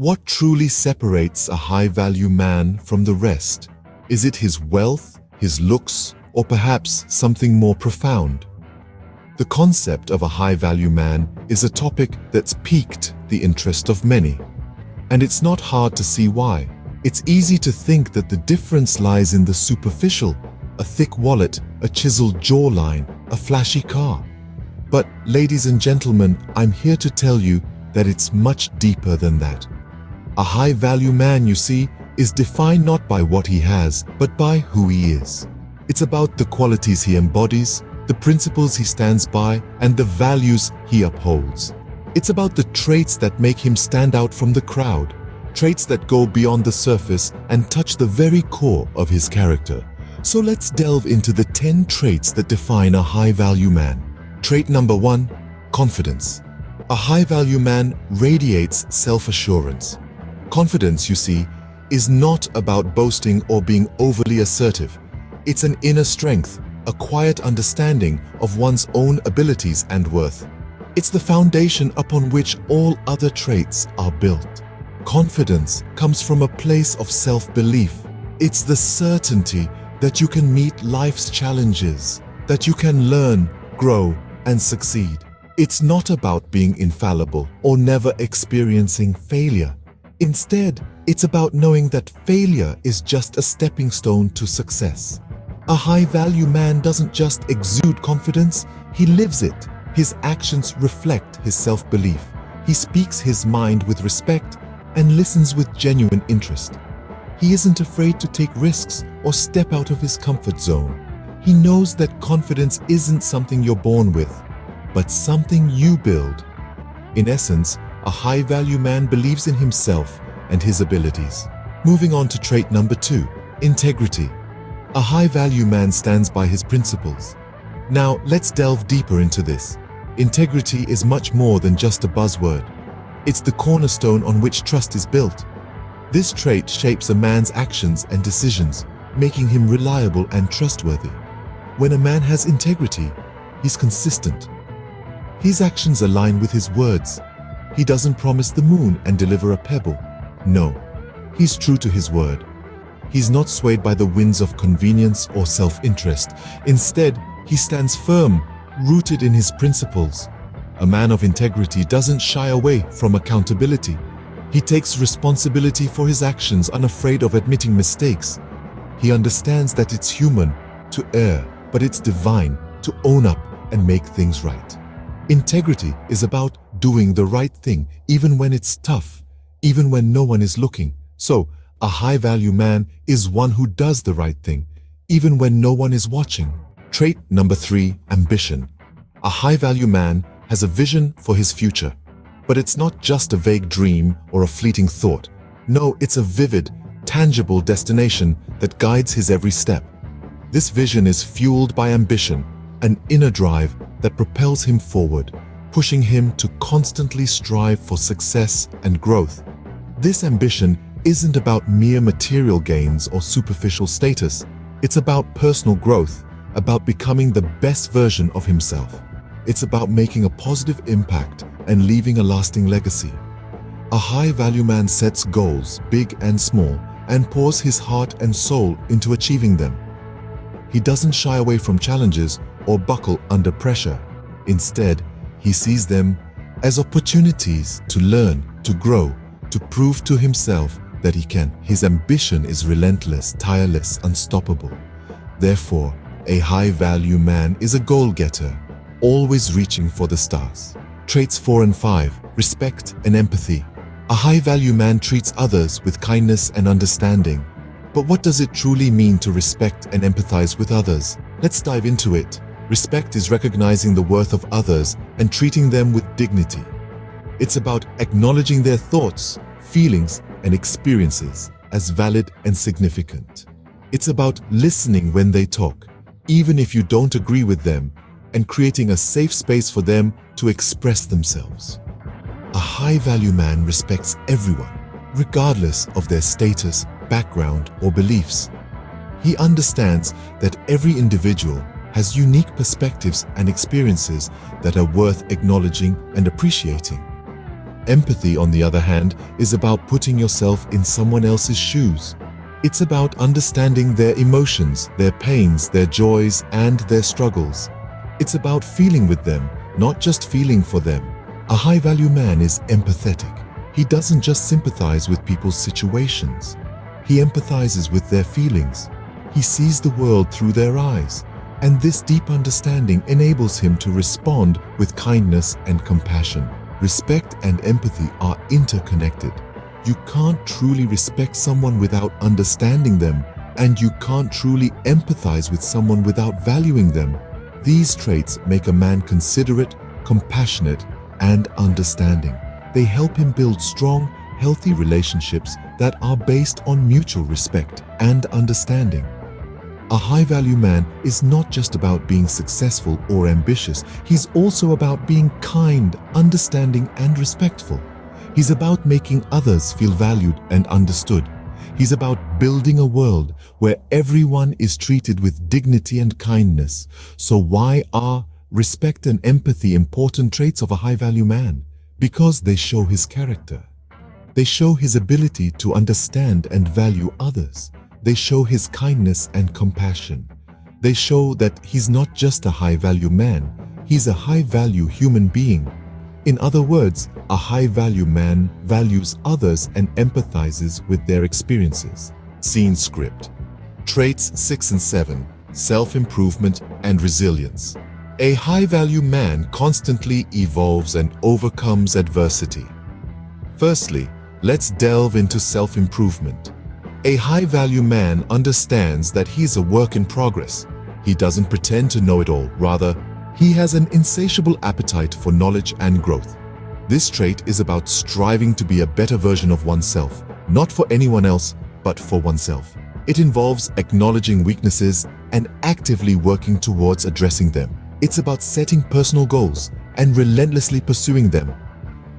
What truly separates a high-value man from the rest? Is it his wealth, his looks, or perhaps something more profound? The concept of a high-value man is a topic that's piqued the interest of many. And it's not hard to see why. It's easy to think that the difference lies in the superficial, a thick wallet, a chiseled jawline, a flashy car. But, ladies and gentlemen, I'm here to tell you that it's much deeper than that. A high-value man, you see, is defined not by what he has, but by who he is. It's about the qualities he embodies, the principles he stands by, and the values he upholds. It's about the traits that make him stand out from the crowd, traits that go beyond the surface and touch the very core of his character. So let's delve into the 10 traits that define a high-value man. Trait number 1, confidence. A high-value man radiates self-assurance. Confidence, you see, is not about boasting or being overly assertive. It's an inner strength, a quiet understanding of one's own abilities and worth. It's the foundation upon which all other traits are built. Confidence comes from a place of self-belief. It's the certainty that you can meet life's challenges, that you can learn, grow, and succeed. It's not about being infallible or never experiencing failure. Instead, it's about knowing that failure is just a stepping stone to success. A high-value man doesn't just exude confidence, he lives it. His actions reflect his self-belief. He speaks his mind with respect and listens with genuine interest. He isn't afraid to take risks or step out of his comfort zone. He knows that confidence isn't something you're born with, but something you build. In essence, a high-value man believes in himself and his abilities. Moving on to trait number 2, integrity. A high-value man stands by his principles. Now, let's delve deeper into this. Integrity is much more than just a buzzword. It's the cornerstone on which trust is built. This trait shapes a man's actions and decisions, making him reliable and trustworthy. When a man has integrity, he's consistent. His actions align with his words. He doesn't promise the moon and deliver a pebble. No, he's true to his word. He's not swayed by the winds of convenience or self-interest. Instead, he stands firm, rooted in his principles. A man of integrity doesn't shy away from accountability. He takes responsibility for his actions, unafraid of admitting mistakes. He understands that it's human to err, but it's divine to own up and make things right. Integrity is about doing the right thing, even when it's tough, even when no one is looking. So, a high-value man is one who does the right thing, even when no one is watching. Trait number 3, ambition. A high-value man has a vision for his future. But it's not just a vague dream or a fleeting thought. No, it's a vivid, tangible destination that guides his every step. This vision is fueled by ambition, an inner drive that propels him forward, pushing him to constantly strive for success and growth. This ambition isn't about mere material gains or superficial status. It's about personal growth, about becoming the best version of himself. It's about making a positive impact and leaving a lasting legacy. A high-value man sets goals, big and small, and pours his heart and soul into achieving them. He doesn't shy away from challenges or buckle under pressure. Instead, he sees them as opportunities to learn, to grow, to prove to himself that he can. His ambition is relentless, tireless, unstoppable. Therefore, a high-value man is a goal-getter, always reaching for the stars. Traits 4 and 5, respect and empathy. A high-value man treats others with kindness and understanding. But what does it truly mean to respect and empathize with others? Let's dive into it. Respect is recognizing the worth of others and treating them with dignity. It's about acknowledging their thoughts, feelings, and experiences as valid and significant. It's about listening when they talk, even if you don't agree with them, and creating a safe space for them to express themselves. A high-value man respects everyone, regardless of their status, background, or beliefs. He understands that every individual has unique perspectives and experiences that are worth acknowledging and appreciating. Empathy, on the other hand, is about putting yourself in someone else's shoes. It's about understanding their emotions, their pains, their joys, and their struggles. It's about feeling with them, not just feeling for them. A high-value man is empathetic. He doesn't just sympathize with people's situations. He empathizes with their feelings. He sees the world through their eyes. And this deep understanding enables him to respond with kindness and compassion. Respect and empathy are interconnected. You can't truly respect someone without understanding them, and you can't truly empathize with someone without valuing them. These traits make a man considerate, compassionate, and understanding. They help him build strong, healthy relationships that are based on mutual respect and understanding. A high-value man is not just about being successful or ambitious. He's also about being kind, understanding, and respectful. He's about making others feel valued and understood. He's about building a world where everyone is treated with dignity and kindness. So why are respect and empathy important traits of a high-value man? Because they show his character. They show his ability to understand and value others. They show his kindness and compassion. They show that he's not just a high-value man, he's a high-value human being. In other words, a high-value man values others and empathizes with their experiences. Scene script. Traits 6 and 7, self-improvement and resilience. A high-value man constantly evolves and overcomes adversity. Firstly, let's delve into self-improvement. A high-value man understands that he's a work in progress. He doesn't pretend to know it all. Rather, he has an insatiable appetite for knowledge and growth. This trait is about striving to be a better version of oneself, not for anyone else, but for oneself. It involves acknowledging weaknesses and actively working towards addressing them. It's about setting personal goals and relentlessly pursuing them.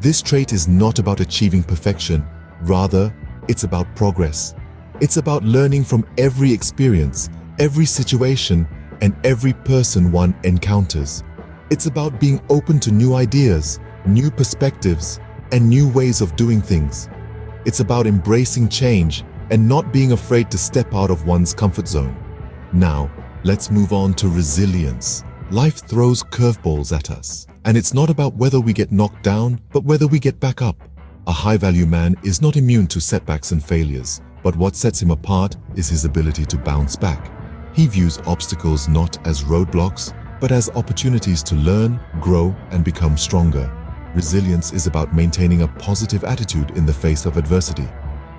This trait is not about achieving perfection. Rather, it's about progress. It's about learning from every experience, every situation, and every person one encounters. It's about being open to new ideas, new perspectives, and new ways of doing things. It's about embracing change and not being afraid to step out of one's comfort zone. Now, let's move on to resilience. Life throws curveballs at us, and it's not about whether we get knocked down, but whether we get back up. A high-value man is not immune to setbacks and failures, but what sets him apart is his ability to bounce back. He views obstacles not as roadblocks, but as opportunities to learn, grow, and become stronger. Resilience is about maintaining a positive attitude in the face of adversity.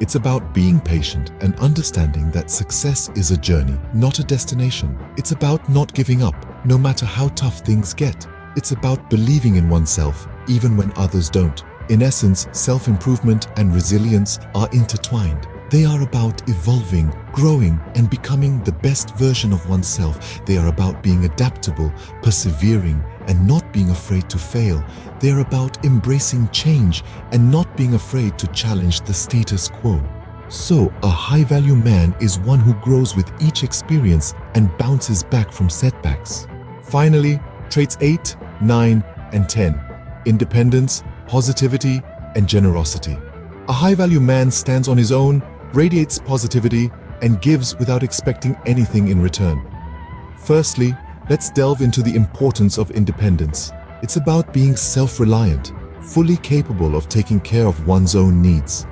It's about being patient and understanding that success is a journey, not a destination. It's about not giving up, no matter how tough things get. It's about believing in oneself, even when others don't. In essence, self-improvement and resilience are intertwined. They are about evolving, growing, and becoming the best version of oneself. They are about being adaptable, persevering, and not being afraid to fail. They are about embracing change and not being afraid to challenge the status quo. So, a high-value man is one who grows with each experience and bounces back from setbacks. Finally, traits 8, 9, and 10. Independence, positivity, and generosity. A high-value man stands on his own, radiates positivity, and gives without expecting anything in return. Firstly, let's delve into the importance of independence. It's about being self-reliant, fully capable of taking care of one's own needs.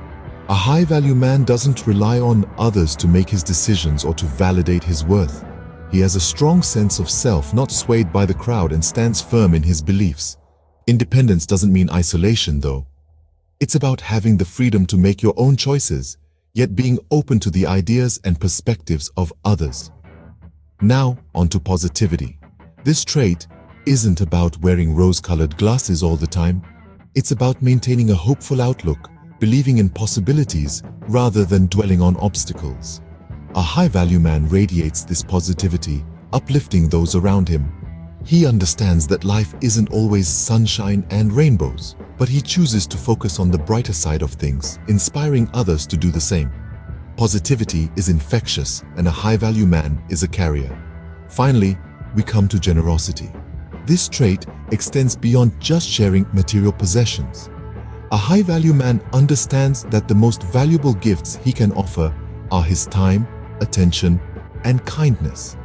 A high-value man doesn't rely on others to make his decisions or to validate his worth. He has a strong sense of self, not swayed by the crowd, and stands firm in his beliefs. Independence doesn't mean isolation, though. It's about having the freedom to make your own choices, yet being open to the ideas and perspectives of others. Now, onto positivity. This trait isn't about wearing rose-colored glasses all the time. It's about maintaining a hopeful outlook, believing in possibilities rather than dwelling on obstacles. A high-value man radiates this positivity, uplifting those around him. He understands that life isn't always sunshine and rainbows, but he chooses to focus on the brighter side of things, inspiring others to do the same. Positivity is infectious, and a high-value man is a carrier. Finally, we come to generosity. This trait extends beyond just sharing material possessions. A high-value man understands that the most valuable gifts he can offer are his time, attention, and kindness.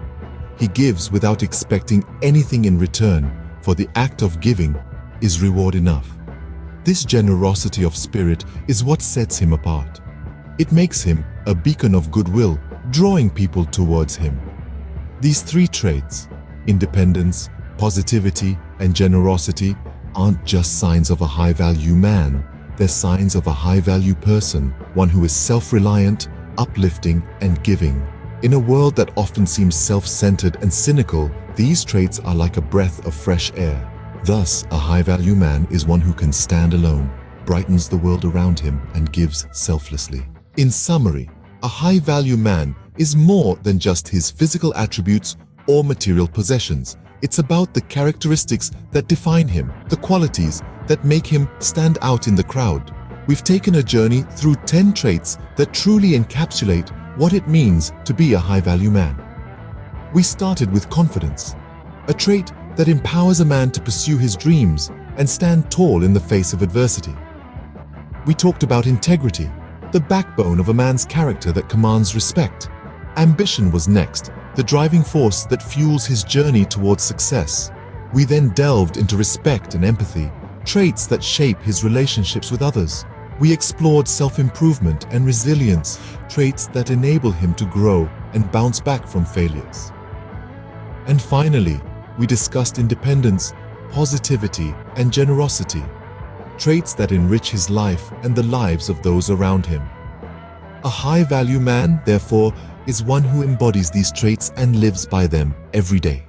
He gives without expecting anything in return, for the act of giving is reward enough. This generosity of spirit is what sets him apart. It makes him a beacon of goodwill, drawing people towards him. These three traits, independence, positivity, and generosity, aren't just signs of a high-value man. They're signs of a high-value person, one who is self-reliant, uplifting, and giving. In a world that often seems self-centered and cynical, these traits are like a breath of fresh air. Thus, a high-value man is one who can stand alone, brightens the world around him, and gives selflessly. In summary, a high-value man is more than just his physical attributes or material possessions. It's about the characteristics that define him, the qualities that make him stand out in the crowd. We've taken a journey through 10 traits that truly encapsulate what it means to be a high-value man. We started with confidence, a trait that empowers a man to pursue his dreams and stand tall in the face of adversity. We talked about integrity, the backbone of a man's character that commands respect. Ambition was next, the driving force that fuels his journey towards success. We then delved into respect and empathy, traits that shape his relationships with others. We explored self-improvement and resilience, traits that enable him to grow and bounce back from failures. And finally, we discussed independence, positivity, and generosity, traits that enrich his life and the lives of those around him. A high-value man, therefore, is one who embodies these traits and lives by them every day.